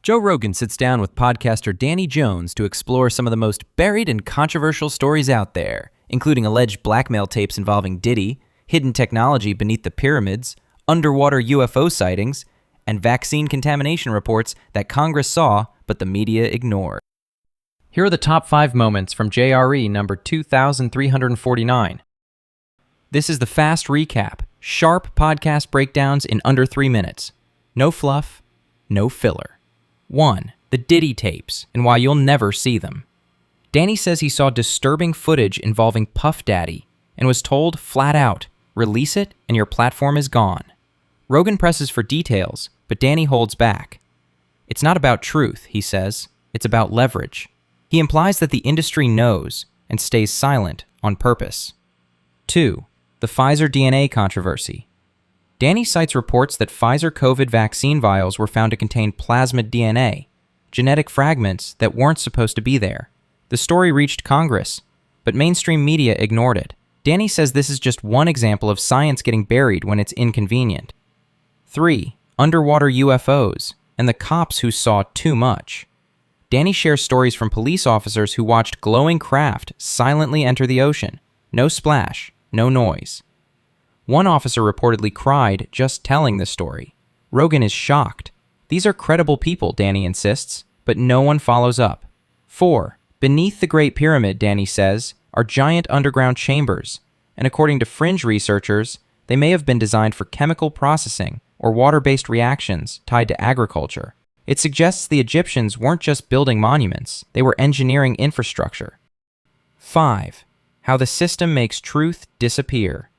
Joe Rogan sits down with podcaster Danny Jones to explore some of the most buried and controversial stories out there, including alleged blackmail tapes involving Diddy, hidden technology beneath the pyramids, underwater UFO sightings, and vaccine contamination reports that Congress saw but the media ignored. Here are the top 5 moments from JRE number 2349. This is the fast recap, sharp podcast breakdowns in under 3 minutes. No fluff, no filler. 1. The Diddy tapes, and why you'll never see them. Danny says he saw disturbing footage involving Puff Daddy, and was told flat out, release it and your platform is gone. Rogan presses for details, but Danny holds back. It's not about truth, he says. It's about leverage. He implies that the industry knows and stays silent on purpose. 2. The Pfizer DNA controversy. Danny cites reports that Pfizer COVID vaccine vials were found to contain plasmid DNA, genetic fragments that weren't supposed to be there. The story reached Congress, but mainstream media ignored it. Danny says this is just one example of science getting buried when it's inconvenient. 3. Underwater UFOs, and the cops who saw too much. Danny shares stories from police officers who watched glowing craft silently enter the ocean. No splash, no noise. One officer reportedly cried just telling the story. Rogan is shocked. These are credible people, Danny insists, but no one follows up. 4. Beneath the Great Pyramid, Danny says, are giant underground chambers, and according to fringe researchers, they may have been designed for chemical processing or water-based reactions tied to agriculture. It suggests the Egyptians weren't just building monuments, they were engineering infrastructure. 5. How the system makes truth disappear.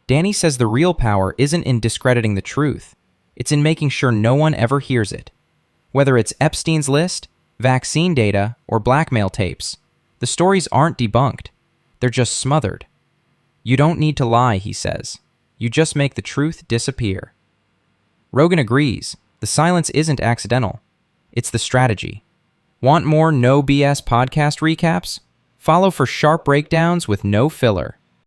Danny says the real power isn't in discrediting the truth. It's in making sure no one ever hears it. Whether it's Epstein's list, vaccine data, or blackmail tapes, the stories aren't debunked. They're just smothered. You don't need to lie, he says. You just make the truth disappear. Rogan agrees. The silence isn't accidental. It's the strategy. Want more no BS podcast recaps? Follow for sharp breakdowns with no filler.